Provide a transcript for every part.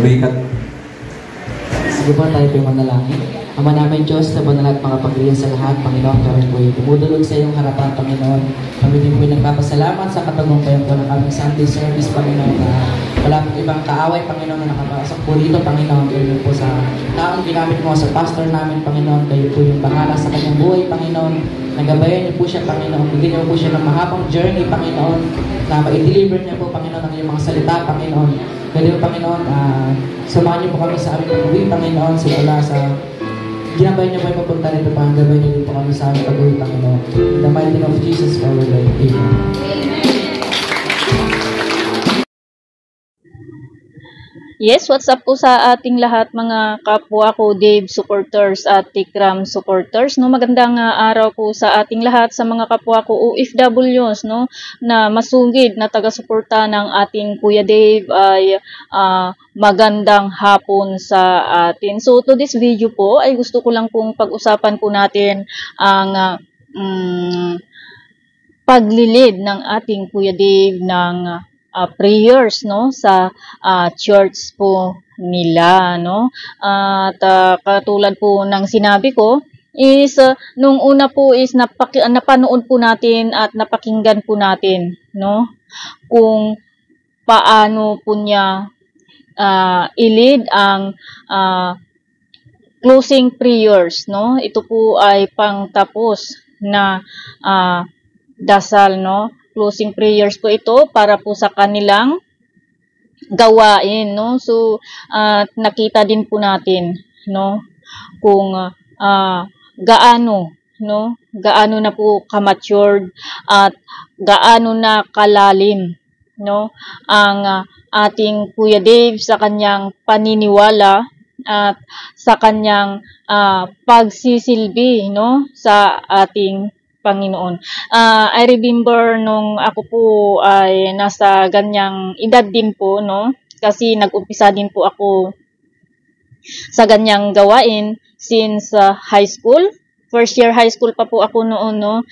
Lumikat. Sige po, tayo po yung manalangin. Ama namin Diyos, na banal at makapagliyan sa lahat, Panginoon, kami po yung tumudulog sa iyong harapan, Panginoon. Kami din po yung nagpapasalamat sa katagumpayan po ng aming Sunday service, Panginoon, na wala pong ibang kaaway, Panginoon, na nakapasok po rito, Panginoon. Kayo po sa taong ginamit mo sa pastor namin, Panginoon. Kayo po yung bahala sa kanyang buhay, Panginoon. Nagabayan niyo po siya, Panginoon. Bigyan niyo po siya ng mahabang journey, Panginoon, na ma-deliver niya po, Panginoon, ang iyong mga salita, Panginoon. Kaya Panginoon, samahan niyo po kami sa aming pag-uwi, Panginoon, simula sa ginabay niyo po yung papunta rito, gabay niyo po kami sa aming pag-uwi, Panginoon. In the mighty name of Jesus, for our Lord. Amen. Yes, what's up po sa ating lahat mga kapwa ko Dave supporters at Tikram supporters. No, magandang araw po sa ating lahat sa mga kapwa ko OFWs, no, na masugid na taga-suporta ng ating Kuya Dave ay magandang hapon sa atin. So to this video po ay gusto ko lang pong pag-usapan po natin ang paglilid ng ating Kuya Dave ng prayers, no, sa church po nila, no. At katulad po ng sinabi ko is nung una po is napanood po natin at napakinggan po natin, no, kung paano po niya i-lead ang closing prayers, no. Ito po ay pangtapos na dasal, no. Closing prayers po ito para po sa kanilang gawain, no. So nakita din po natin, no, kung gaano na po ka-matured at gaano na kalalim, no, ang ating Kuya Dave sa kanyang paniniwala at sa kanyang pagsisilbi, no, sa ating Panginoon. I remember nung ako po ay nasa ganyang edad din po, no, kasi nag-umpisa din po ako sa ganyang gawain since high school. First year high school pa po ako noon, no.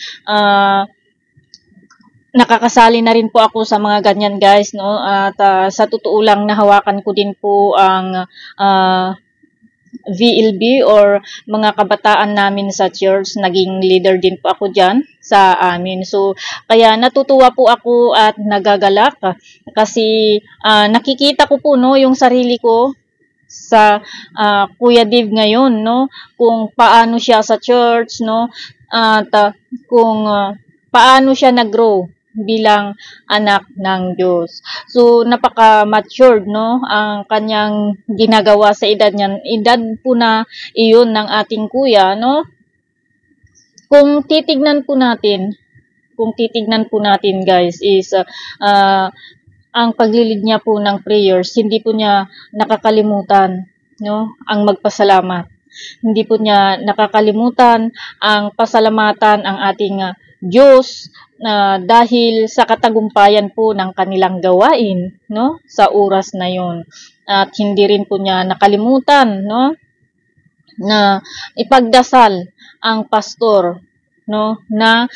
Nakakasali na rin po ako sa mga ganyan, guys, no. At sa totoo lang nahawakan ko din po ang VLB or mga kabataan namin sa church. Naging leader din po ako dyan sa amin. So, kaya natutuwa po ako at nagagalak kasi nakikita ko po, no, yung sarili ko sa Kuya Dave ngayon, no, kung paano siya sa church, no, at kung paano siya nag-grow bilang anak ng Diyos. So, napaka-matured, no, ang kanyang ginagawa sa edad niyan. Edad po na iyon ng ating kuya, no. Kung titignan po natin, guys, is ang paglilid niya po ng prayers, hindi po niya nakakalimutan, no, ang magpasalamat. Hindi po niya nakakalimutan ang pasalamatan ang ating Diyos dahil sa katagumpayan po ng kanilang gawain, no, sa oras na yon. At hindi rin po niya nakalimutan, no, na ipagdasal ang pastor, no, na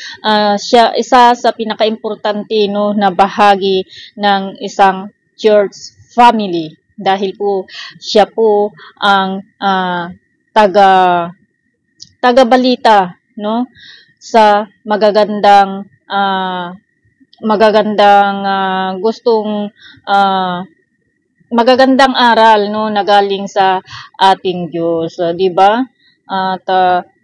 siya isa sa pinakaimportante, no, na bahagi ng isang church family dahil po siya po ang taga-balita, no, sa magagandang magagandang aral, no, na galing sa ating Diyos, di ba? At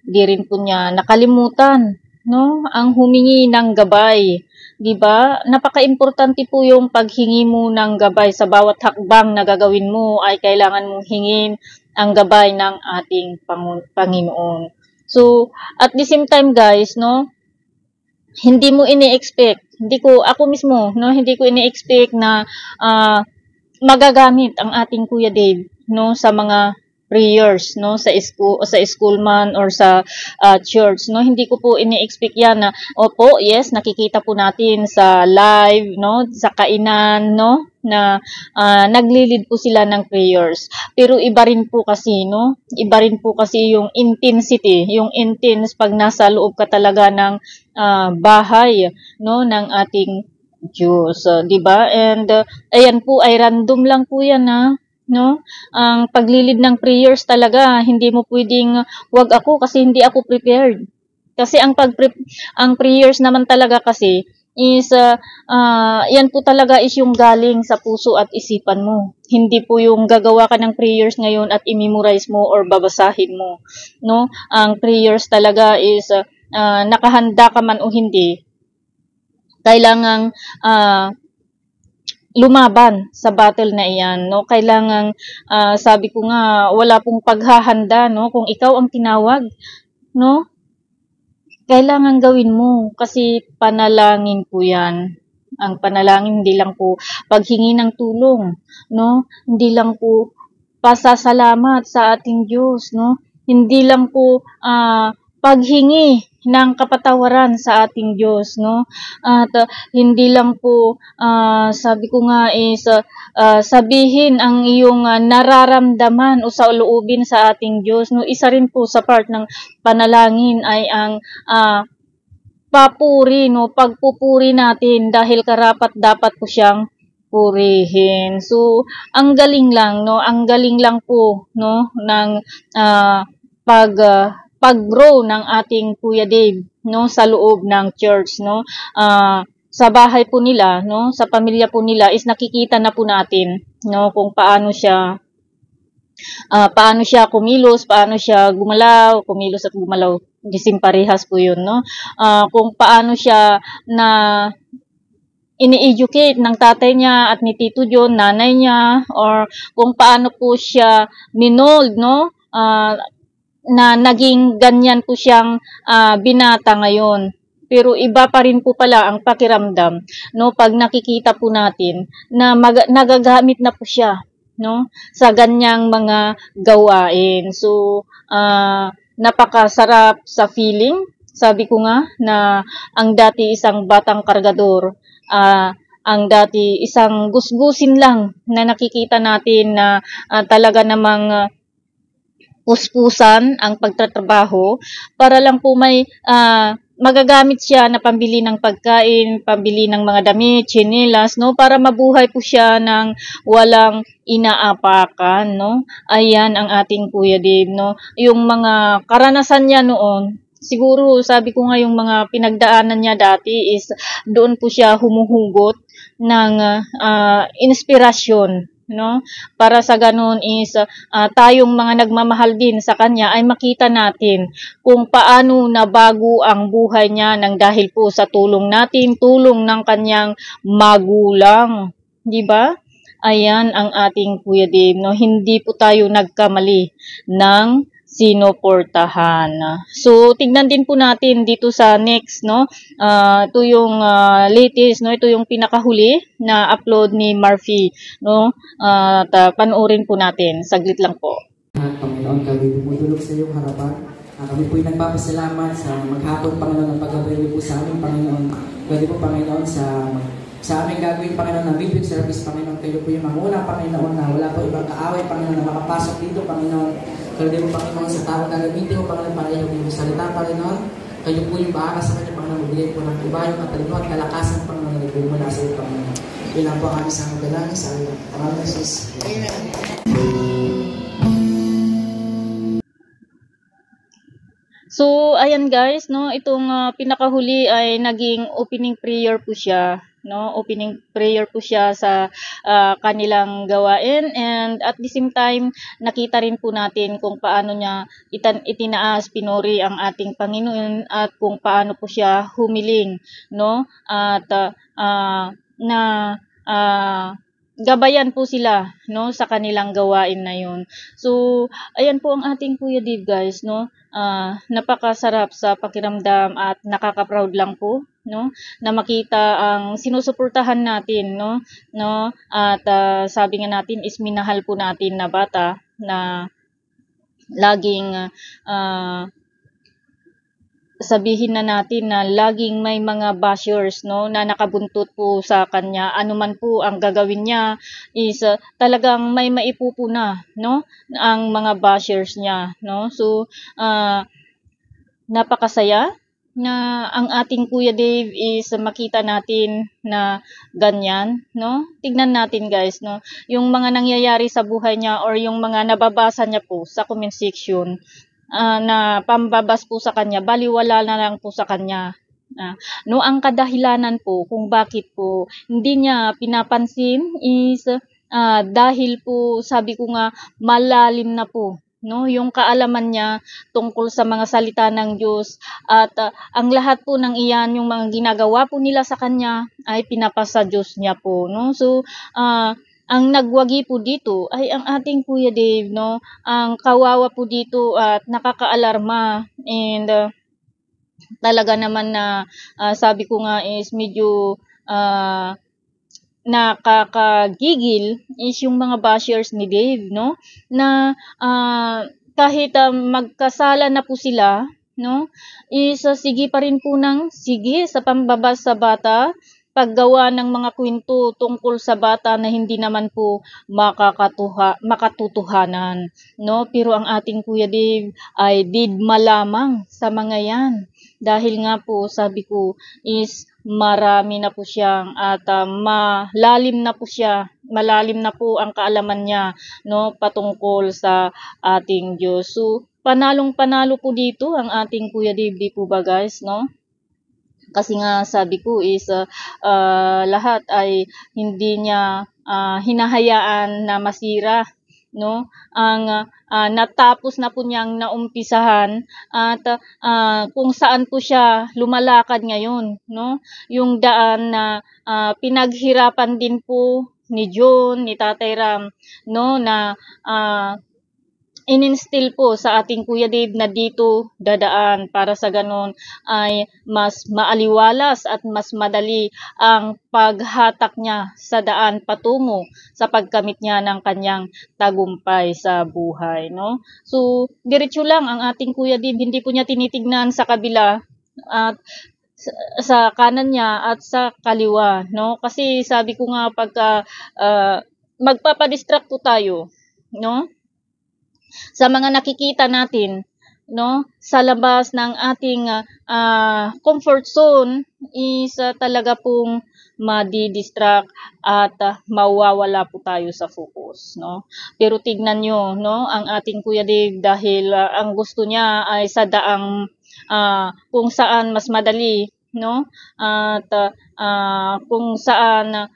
di rin po niya nakalimutan, no, ang humingi ng gabay, di ba? Napaka-importante po yung paghingi mo ng gabay sa bawat hakbang na gagawin mo ay kailangan mong hingin ang gabay ng ating Panginoon. So, at the same time, guys, no, hindi mo ini-expect, ako mismo, no, hindi ko ini-expect na magagamit ang ating Kuya Dave, no, sa mga prayers, no, sa school man or sa church, no. Hindi ko po ini-expect yan na, opo, yes, nakikita po natin sa live, no, sa kainan, no, na naglilid po sila ng prayers. Pero iba rin po kasi, no, iba rin po kasi yung intensity, yung intense pag nasa loob ka talaga ng bahay, no, ng ating Diyos, di ba? And ayan po ay random lang po yan, ha. no? Ang paglilid ng prayers talaga, hindi mo pwedeng wag ako kasi hindi ako prepared. Kasi ang prayers naman talaga kasi is yan po talaga is yung galing sa puso at isipan mo. Hindi po yung gagawa ka ng prayers ngayon at i-memorize mo or babasahin mo, no? Ang prayers talaga is nakahanda ka man o hindi, kailangang lumaban sa battle na iyan, no? Kailangang sabi ko nga, wala pong paghahanda, no? Kung ikaw ang tinawag, no? Kailangan gawin mo kasi panalangin po 'yan. Ang panalangin hindi lang po paghingi ng tulong, no? Hindi lang po pasasalamat sa ating Diyos, no? Hindi lang po paghingi ng kapatawaran sa ating Diyos, no? At hindi lang po sabi ko nga is sabihin ang iyong nararamdaman o sa loobin sa ating Diyos, no? Isa rin po sa part ng panalangin ay ang papuri, no? Pagpupuri natin dahil karapat dapat po siyang purihin. So, ang galing lang, no? Ang galing lang po, no? Ng pag-grow ng ating Kuya Dave, no? Sa loob ng church, no? Sa bahay po nila, no? Sa pamilya po nila is nakikita na po natin, no? Kung paano siya kumilos, paano siya gumalaw, kumilos at gumalaw. Gising parehas po yun, no? Kung paano siya na ini-educate ng tatay niya at ni Tito John, nanay niya, or kung paano po siya minold, no? Na naging ganyan po siyang binata ngayon. Pero iba pa rin po pala ang pakiramdam, no? Pag nakikita po natin na nagagamit na po siya, no? Sa ganyang mga gawain. So, napakasarap sa feeling. Sabi ko nga na ang dati isang batang kargador, ang dati isang gusgusin lang na nakikita natin na talaga namang puspusan ang pagtatrabaho para lang po may magagamit siya na pambili ng pagkain, pambili ng mga damit, tsinelas, no? Para mabuhay po siya ng walang inaapakan, no? Ayan ang ating Kuya Dave, no? Yung mga karanasan niya noon, siguro sabi ko nga yung mga pinagdaanan niya dati is doon po siya humuhugot ng inspirasyon, no? Para sa ganun is tayong mga nagmamahal din sa kanya ay makita natin kung paano nabago ang buhay niya nang dahil po sa tulong natin, tulong ng kanyang magulang, di ba? Ayan ang ating Kuya Dave, no? Hindi po tayo nagkamali ng sinuportahan. So, tignan din po natin dito sa next, no? Ito yung latest, no? Ito yung pinakahuli na upload ni Murphy, no? Panoorin po natin. Saglit lang po. At Panginoon, kami dumudulog sa iyong harapan. Kami po'y nagpapasalamat sa maghapon, Panginoon, ng pag-abay niyo po sa amin, Panginoon. Pwede po, Panginoon, sa aming gagawin, Panginoon, na video service, Panginoon, kayo po yung manguna, Panginoon, na wala po ibang kaaway, Panginoon, na makapasok dito, Panginoon. Pwede po, Panginoon, sa tao na gamitin mo, Panginoon, para yung salita, Panginoon. Kayo po yung bahala sa kanya, Panginoon, magbigay po ng iba, yung katalino at kalakasan, Panginoon, na nagbumula sa iyo, Panginoon. Yun lang po ang aming sa mga sa iyo. Maraming Jesus. Amen. So, ayan guys, no, itong pinakahuli ay naging opening prayer po siya, no? Opening prayer po siya sa kanilang gawain, and at the same time nakita rin po natin kung paano niya itinaas, pinuri ang ating Panginoon at kung paano po siya humiling, no? At gabayan po sila, no, sa kanilang gawain na yun. So, ayan po ang ating Kuya Dave, guys, no. Napakasarap sa pakiramdam at nakaka-proud lang po, no, na makita ang sinusuportahan natin, no, at sabi nga natin is minahal po natin na bata na laging sabihin na natin na laging may mga bashers, no, na nakabuntot po sa kanya. Ano man po ang gagawin niya is talagang may maipupuna, no, ang mga bashers niya, no. So napakasaya na ang ating Kuya Dave is makita natin na ganyan, no? Tignan natin guys, no? Yung mga nangyayari sa buhay niya or yung mga nababasa niya po sa comment section na pambabas po sa kanya, baliwala na lang po sa kanya. No, ang kadahilanan po kung bakit po hindi niya pinapansin is dahil po sabi ko nga malalim na po, no, yung kaalaman niya tungkol sa mga salita ng Diyos at ang lahat po ng iyan, yung mga ginagawa po nila sa kanya ay pinapasa Diyos niya po, no. So ang nagwagi po dito ay ang ating Kuya Dave, no. Ang kawawa po dito at nakakaalarma and talaga naman na sabi ko nga is medyo nakakagigil is yung mga bashers ni Dave, no? Na kahit magkasala na po sila, no? Is sige pa rin po ng sige sa pambabas sa bata, paggawa ng mga kwento tungkol sa bata na hindi naman po makatutuhanan, no? Pero ang ating Kuya Dave ay didma lamang sa mga yan. Dahil nga po sabi ko is marami na po siyang at malalim na po ang kaalaman niya, no, patungkol sa ating Diyos. So panalong-panalo po dito ang ating Kuya Dave, di po ba guys, no? Kasi nga sabi ko is lahat ay hindi niya hinahayaan na masira, no, ang natapos na po niyang naumpisahan at kung saan po siya lumalakad ngayon, no, yung daan na pinaghirapan din po ni John, ni Tatay Ram, no, na ininstill po sa ating Kuya Dave na dito dadaan para sa ganon ay mas maaliwalas at mas madali ang paghatak niya sa daan patungo sa pagkamit niya ng kanyang tagumpay sa buhay, no? So, diretso lang ang ating Kuya Dave, hindi po niya tinitignan sa kabila at sa kanan niya at sa kaliwa, no? Kasi sabi ko nga pagka magpapadistract po tayo, no? Sa mga nakikita natin, no, sa labas ng ating comfort zone is talaga pong madidistract at mawawala po tayo sa focus, no. Pero tignan nyo, no, ang ating Kuya Dave dahil ang gusto niya ay sa daang kung saan mas madali, no, at kung saan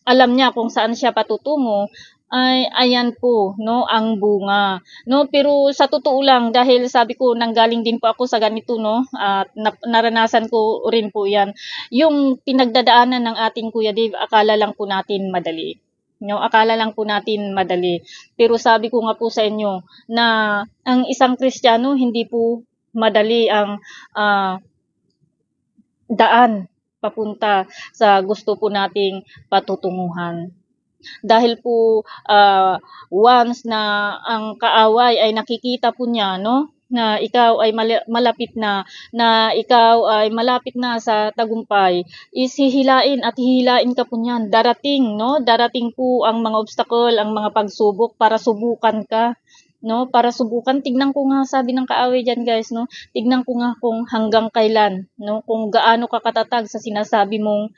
alam niya kung saan siya patutungo, ay ayan po, no, ang bunga, no. Pero sa totoo lang, dahil sabi ko nanggaling din po ako sa ganito, no, at naranasan ko rin po yan, yung pinagdadaanan ng ating Kuya Dave, akala lang po natin madali, no, akala lang po natin madali, pero sabi ko nga po sa inyo na ang isang Kristiyano hindi po madali ang daan papunta sa gusto po nating patutunguhan. Dahil po once na ang kaaway ay nakikita po niya, no, na ikaw ay malapit na ikaw ay malapit na sa tagumpay, is hihilain at hihilain ka po niyan. Darating, no, darating po ang mga obstacle, ang mga pagsubok para subukan ka, no, para subukan. Tignan ko nga, sabi ng kaaway diyan guys, no, tignan ko nga kung hanggang kailan, no, kung gaano ka katatag sa sinasabi mong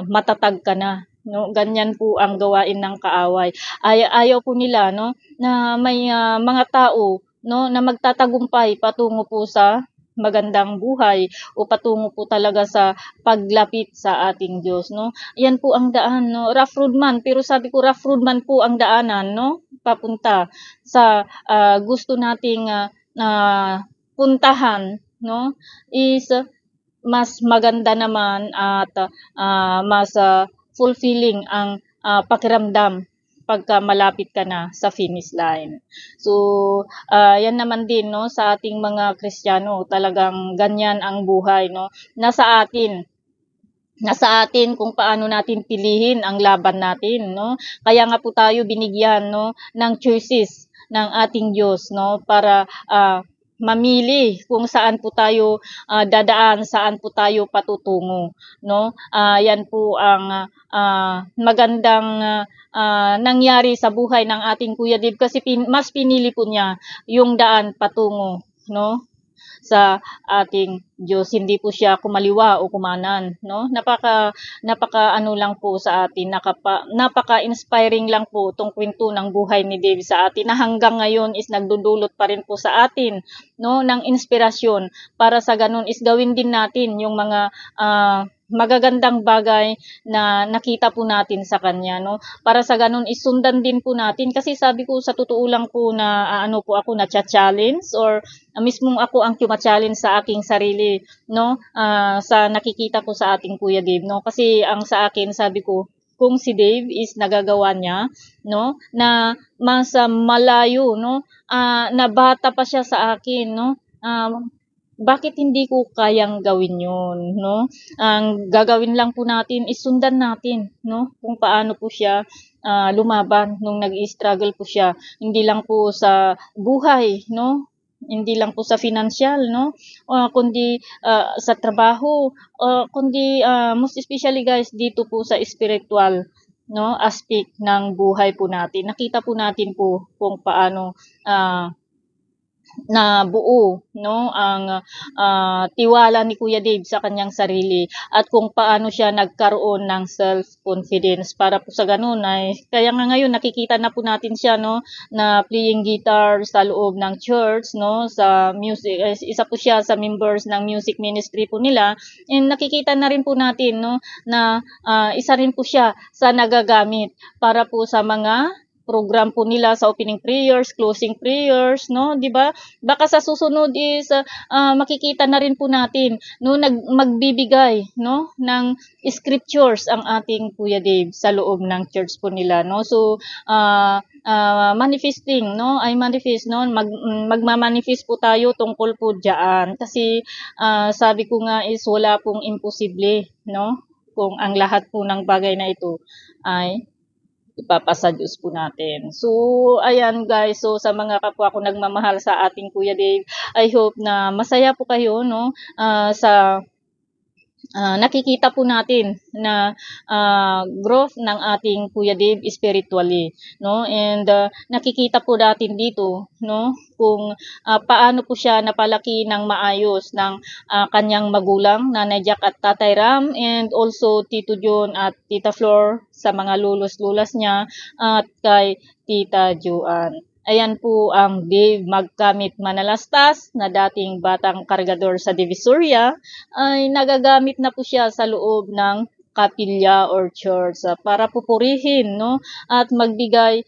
matatag ka na, no. Ganyan po ang gawain ng kaaway. Ayaw po nila, no, na may mga tao, no, na magtatagumpay patungo po sa magandang buhay o patungo po talaga sa paglapit sa ating Diyos, no. Yan po ang daan, no. Rough road man, pero sabi ko rough road man po ang daanan, no, papunta sa gusto nating puntahan, no, is mas maganda naman at mas fulfilling ang pakiramdam pagka malapit ka na sa finish line. So, yan naman din, no, sa ating mga Kristiyano, talagang ganyan ang buhay, no. Nasa atin kung paano natin pilihin ang laban natin, no. Kaya nga po tayo binigyan, no, ng choices ng ating Diyos, no, para mamili kung saan po tayo dadaan, saan po tayo patutungo, no. Yan po ang magandang nangyari sa buhay ng ating Kuya Dave kasi mas pinili po niya yung daan patungo, no, sa ating Diyos. Hindi po siya kumaliwa o kumanan, no? Napaka ano lang po sa atin, napaka-inspiring lang po tong kwento ng buhay ni Dave sa atin na hanggang ngayon is nagdudulot pa rin po sa atin, no, ng inspirasyon para sa ganun is gawin din natin yung mga magagandang bagay na nakita po natin sa kanya, no? Para sa ganun isundan din po natin kasi sabi ko sa totoo lang po na ano po ako na challenge or mismong ako ang challenge sa aking sarili, no? Sa nakikita ko sa ating Kuya Dave, no? Kasi ang sa akin sabi ko kung si Dave is nagagawa niya, no, na mas malayo, no, na bata pa siya sa akin, no, bakit hindi ko kayang gawin yun, no? Ang gagawin lang po natin is sundan natin, no? Kung paano po siya lumaban nung nag-struggle po siya. Hindi lang po sa buhay, no? Hindi lang po sa financial, no? Kundi sa trabaho, kundi most especially guys dito po sa spiritual, no, aspect ng buhay po natin. Nakita po natin po kung paano na buo, no, ang tiwala ni Kuya Dave sa kanyang sarili at kung paano siya nagkaroon ng self-confidence para po sa ganun ay kaya nga ngayon nakikita na po natin siya, no, na playing guitar sa loob ng church, no, sa music, isa po siya sa members ng music ministry po nila and nakikita na rin po natin, no, na isa rin po siya sa nagagamit para po sa mga program po nila sa opening prayers, closing prayers, no, 'di ba? Baka sa susunod is makikita na rin po natin, no, magbibigay, no, ng scriptures ang ating Kuya Dave sa loob ng church po nila, no. So manifesting, no, ay manifest, no, magmamanifest po tayo tungkol po diyan kasi sabi ko nga is wala pong imposible, no, kung ang lahat po ng bagay na ito ay ipapasa Diyos po natin. So, ayan guys. So, sa mga kapwa ko nagmamahal sa ating Kuya Dave, I hope na masaya po kayo, no, sa nakikita po natin na growth ng ating Kuya Dave spiritually, no, and nakikita po natin dito, no, kung paano po siya napalaki ng maayos ng kanyang magulang, Nanay Jack at Tatay Ram, and also Tito John at Tita Flor sa mga lulos-lulas niya at kay Tita Joanne. Ayan po ang Dave Magkamit Manalastas na dating batang kargador sa Divisoria ay nagagamit na po siya sa loob ng kapilya or church para pupurihin, no, at magbigay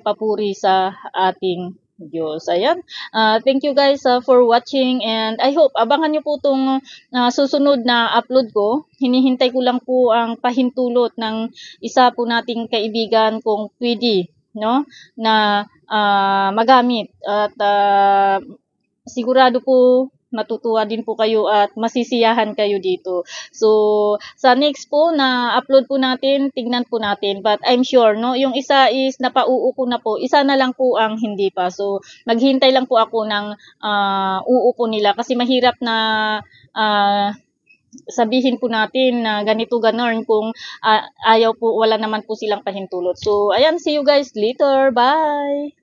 papuri sa ating Diyos. Ayan. Thank you guys for watching and I hope abangan niyo po itong susunod na upload ko. Hinihintay ko lang po ang pahintulot ng isa po nating kaibigan kung pwede, no, na magamit at sigurado po matutuwa din po kayo at masisiyahan kayo dito. So, sa next po na upload po natin, tignan po natin. But I'm sure, no, yung isa is napauuko na po, isa na lang po ang hindi pa. So, maghintay lang po ako ng uuko nila kasi mahirap na sabihin po natin na ganito ganon kung ayaw po, wala naman po silang pahintulot. So, ayan, see you guys later. Bye!